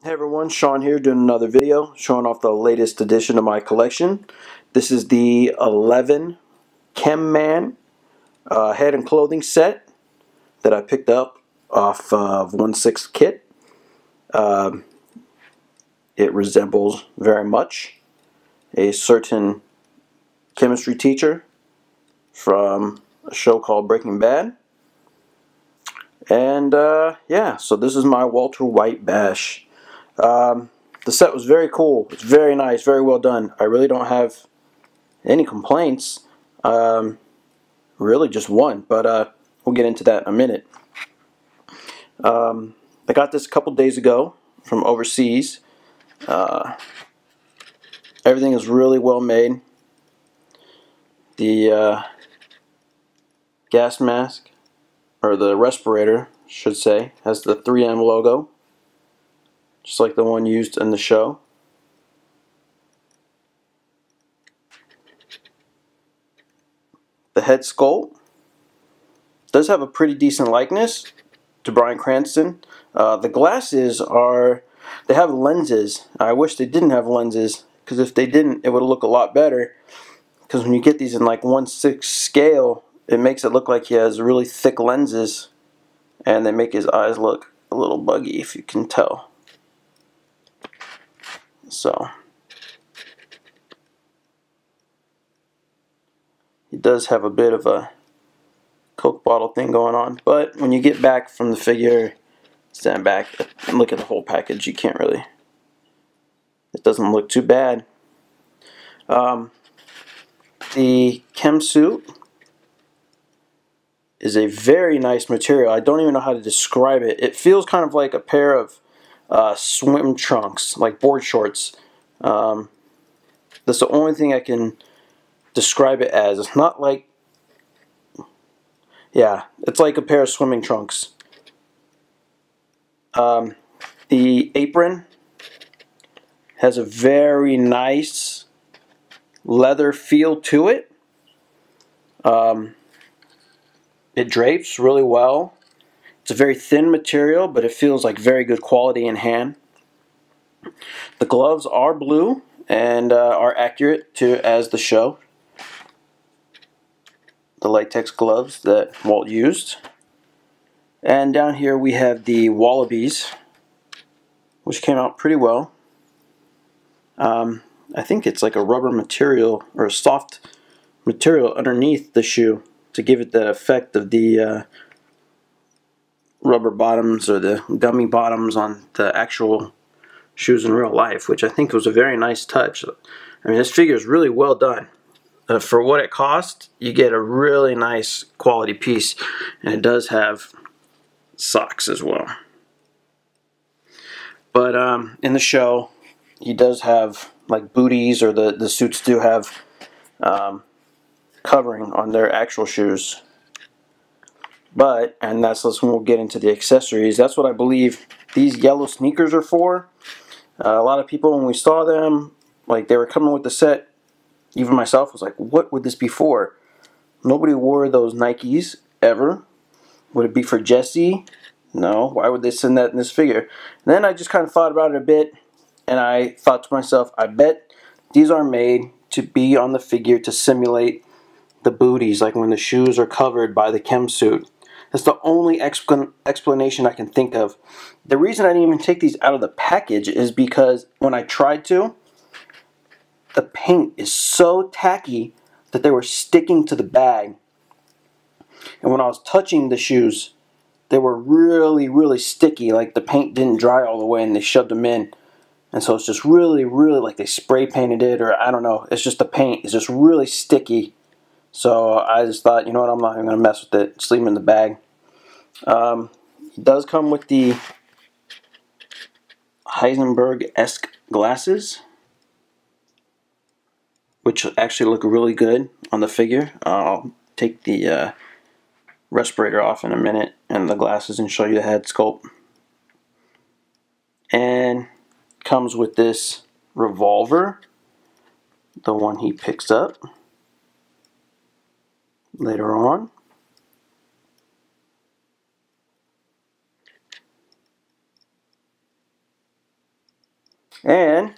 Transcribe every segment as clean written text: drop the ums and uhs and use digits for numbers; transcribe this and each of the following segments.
Hey everyone, Sean here doing another video showing off the latest addition to my collection. This is the 11 Chem Man head and clothing set that I picked up off of 1/6 kit. It resembles very much a certain chemistry teacher from a show called Breaking Bad. And yeah, so this is my Walter White bash. The set was very cool. It's very nice, very well done. I really don't have any complaints. Really just one, but we'll get into that in a minute. I got this a couple days ago from overseas. Everything is really well made. The gas mask, or the respirator, should say, has the 3M logo, just like the one used in the show. The head sculpt does have a pretty decent likeness to Bryan Cranston. The glasses they have lenses. I wish they didn't have lenses, because if they didn't, it would look a lot better. Because when you get these in like 1/6 scale, it makes it look like he has really thick lenses, and they make his eyes look a little buggy, if you can tell. So he does have a bit of a Coke bottle thing going on, but when you get back from the figure, stand back and look at the whole package, you can't really, it doesn't look too bad. The chem suit is a very nice material. I don't even know how to describe it. It feels kind of like a pair of swim trunks, like board shorts. That's the only thing I can describe it as. It's not like, yeah, it's like a pair of swimming trunks. The apron has a very nice leather feel to it. It drapes really well. It's a very thin material, but it feels like very good quality in hand. The gloves are blue and are accurate to as the show. The latex gloves that Walt used. And down here we have the wallabies, which came out pretty well. I think it's like a rubber material or a soft material underneath the shoe to give it the effect of the rubber bottoms or the gummy bottoms on the actual shoes in real life, which I think was a very nice touch. I mean, this figure is really well done. For what it cost, you get a really nice quality piece, and it does have socks as well. But in the show, he does have like booties, or the suits do have covering on their actual shoes. But, and that's when we'll get into the accessories, that's what I believe these yellow sneakers are for. A lot of people, when we saw them, like they were coming with the set, even myself was like, what would this be for? Nobody wore those Nikes ever. Would it be for Jesse? No. Why would they send that in this figure? And then I just kind of thought about it a bit, and I thought to myself, I bet these are made to be on the figure to simulate the booties, like when the shoes are covered by the chem suit. That's the only explanation I can think of. The reason I didn't even take these out of the package is because when I tried to, the paint is so tacky that they were sticking to the bag. And when I was touching the shoes, they were really, really sticky, like the paint didn't dry all the way and they shoved them in. And so it's just really, really like they spray painted it, or I don't know, it's just the paint is just really sticky. So I just thought, you know what, I'm not even going to mess with it. Just leave them in the bag. It does come with the Heisenberg-esque glasses, which actually look really good on the figure. I'll take the respirator off in a minute and the glasses and show you the head sculpt. And comes with this revolver, the one he picks up later on. And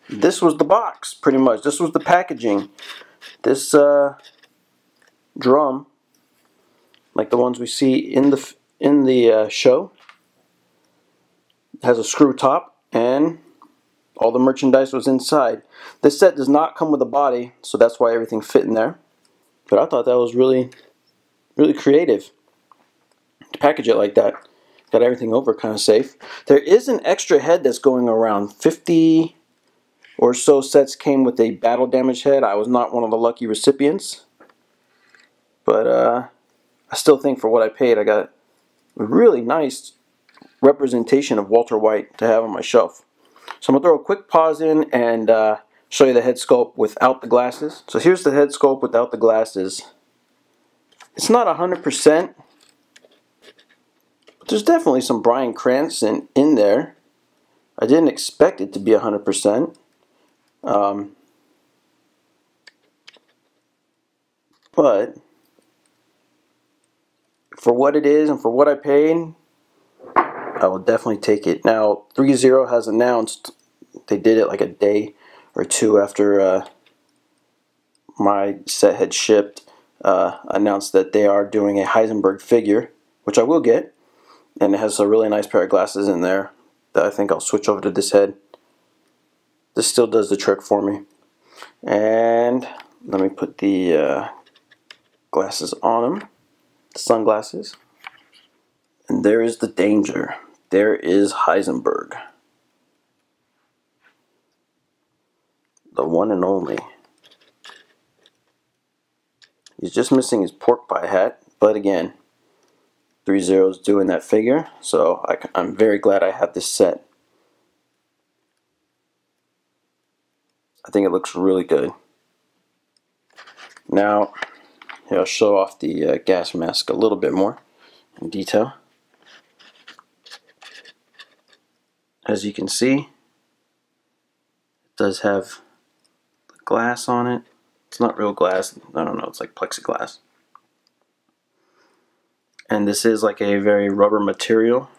this was the box, pretty much. This was the packaging. This drum, like the ones we see in the show, has a screw top, and all the merchandise was inside. This set does not come with a body, so that's why everything fit in there. But I thought that was really, really creative to package it like that. Got everything over kind of safe. There is an extra head that's going around. 50 or so sets came with a battle damage head. I was not one of the lucky recipients. But I still think for what I paid, I got a really nice representation of Walter White to have on my shelf. So I'm going to throw a quick pause in and show you the head sculpt without the glasses. So here's the head sculpt without the glasses. It's not 100%, but there's definitely some Bryan Cranston in there. I didn't expect it to be 100%. But for what it is and for what I paid, I will definitely take it. Now, 3-0 has announced, they did it like a day or two after my set had shipped, announced that they are doing a Heisenberg figure, which I will get, and it has a really nice pair of glasses in there that I think I'll switch over to this head. This still does the trick for me. And let me put the glasses on them, the sunglasses. And there is the danger. There is Heisenberg. The one and only. He's just missing his pork pie hat, but again, 3-0 is doing that figure, so I'm very glad I have this set. I think it looks really good. Now, here I'll show off the gas mask a little bit more in detail. As you can see, it does have glass on it. It's not real glass, I don't know, it's like plexiglass. And this is like a very rubber material.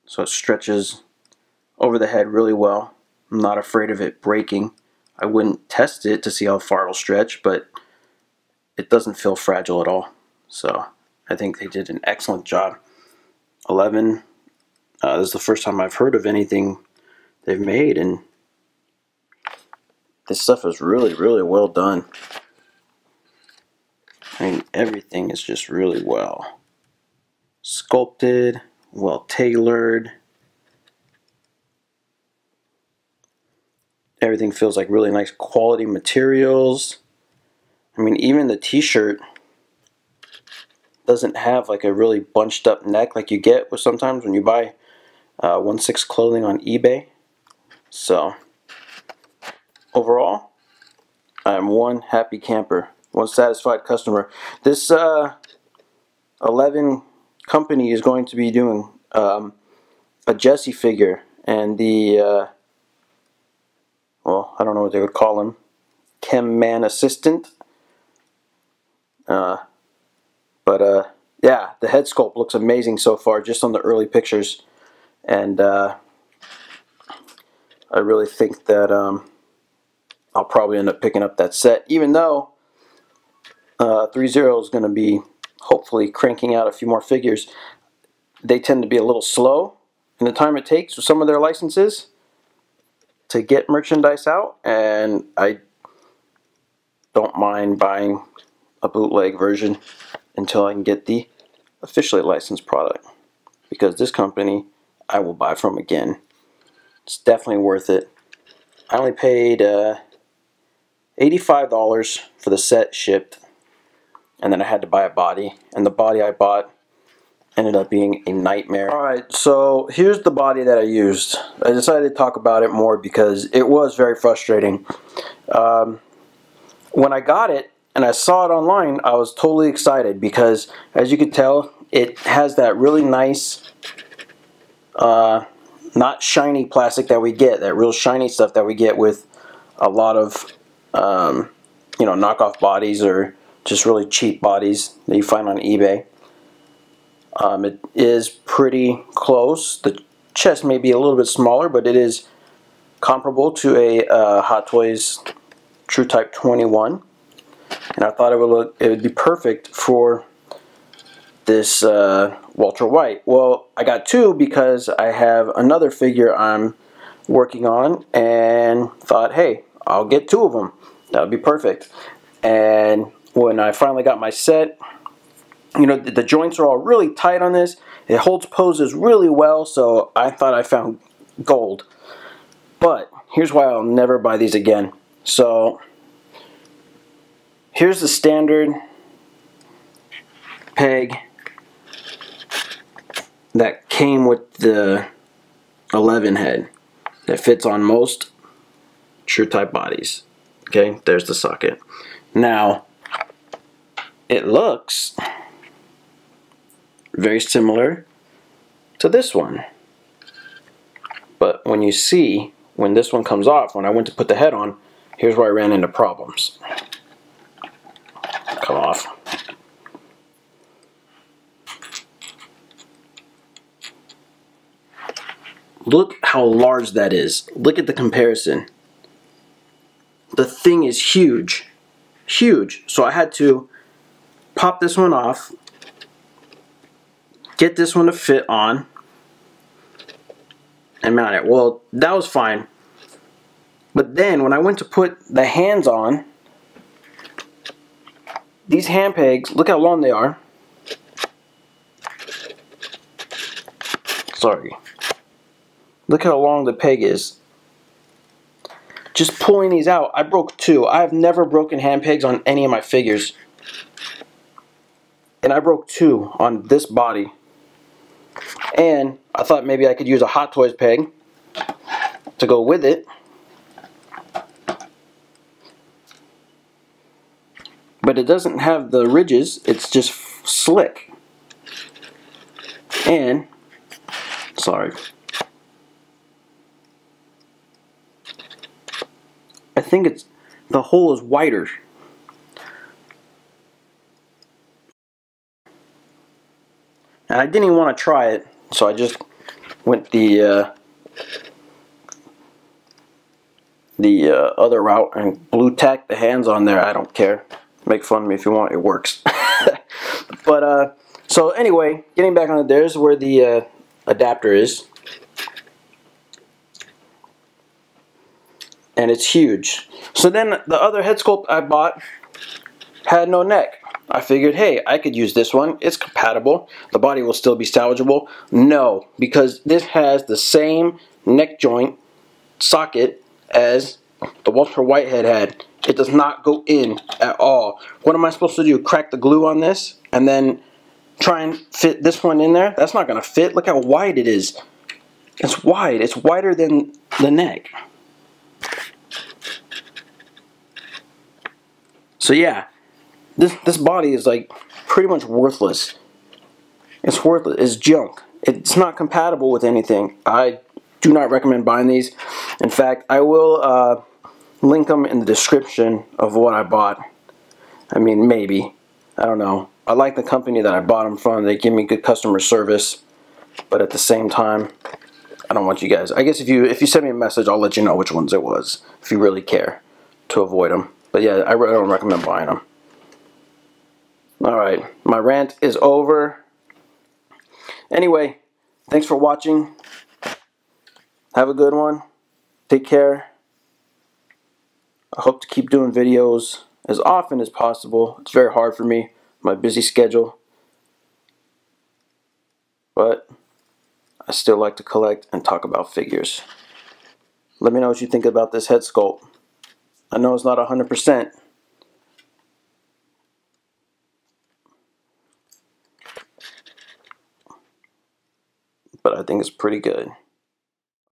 So it stretches over the head really well. I'm not afraid of it breaking. I wouldn't test it to see how far it'll stretch, but it doesn't feel fragile at all. So I think they did an excellent job. 11, this is the first time I've heard of anything they've made, and this stuff is really, really well done. I mean, everything is just really well sculpted, well tailored. Everything feels like really nice quality materials. I mean, even the t-shirt doesn't have like a really bunched up neck like you get with sometimes when you buy 1/6 clothing on eBay. So overall, I'm one happy camper, one satisfied customer. This 11 company is going to be doing a Jesse figure, and the well, I don't know what they would call him, Chem Man assistant. But yeah, the head sculpt looks amazing so far, just on the early pictures, and I really think that I'll probably end up picking up that set, even though 3-0 is going to be hopefully cranking out a few more figures. They tend to be a little slow in the time it takes with some of their licenses to get merchandise out, and I don't mind buying a bootleg version until I can get the officially licensed product, because this company I will buy from again. It's definitely worth it. I only paid $85 for the set shipped, and then I had to buy a body, and the body I bought ended up being a nightmare. Alright, so here's the body that I used. I decided to talk about it more because it was very frustrating. When I got it and I saw it online, I was totally excited because, as you can tell, it has that really nice, not shiny plastic that we get, that real shiny stuff that we get with a lot of you know, knockoff bodies or just really cheap bodies that you find on eBay. It is pretty close. chest may be a little bit smaller, but it is comparable to a Hot Toys True Type 21. And I thought it would be perfect for this Walter White. Well, I got two because I have another figure I'm working on, and thought, hey, I'll get two of them. That would be perfect. And when I finally got my set, you know, the joints are all really tight on this. It holds poses really well, so I thought I found gold. But here's why I'll never buy these again. So here's the standard peg that came with the 11 head that fits on most True Type bodies. Okay, there's the socket. Now, it looks very similar to this one. But when you see, when this one comes off, when I went to put the head on, here's where I ran into problems. Come off. Look how large that is. Look at the comparison. The thing is huge. Huge. So I had to pop this one off, get this one to fit on, and mount it. Well, that was fine. But then when I went to put the hands on, these hand pegs, look how long they are. Sorry. Look how long the peg is. Just pulling these out, I broke two. I have never broken hand pegs on any of my figures. And I broke two on this body. And I thought maybe I could use a Hot Toys peg to go with it. But it doesn't have the ridges, it's just slick. And, sorry. I think it's, the hole is wider. And I didn't even want to try it, so I just went the other route and blue tacked the hands on there. I don't care. Make fun of me if you want, it works. But, so anyway, getting back on it, there's where the adapter is. And it's huge. So then the other head sculpt I bought had no neck. I figured, hey, I could use this one. It's compatible. The body will still be salvageable. No, because this has the same neck joint socket as the Walter White head had. It does not go in at all. What am I supposed to do? Crack the glue on this and then try and fit this one in there? That's not going to fit. Look how wide it is. It's wide. It's wider than the neck. So yeah, this body is like pretty much worthless. It's worthless. It's junk. It's not compatible with anything. I do not recommend buying these. In fact, I will link them in the description of what I bought. I mean, maybe. I don't know. I like the company that I bought them from. They give me good customer service. But at the same time, I don't want you guys. I guess if you send me a message, I'll let you know which ones it was, if you really care, to avoid them. But yeah, I don't recommend buying them. Alright, my rant is over. Anyway, thanks for watching. Have a good one. Take care. I hope to keep doing videos as often as possible. It's very hard for me, my busy schedule. But I still like to collect and talk about figures. Let me know what you think about this head sculpt. I know it's not 100%. But I think it's pretty good.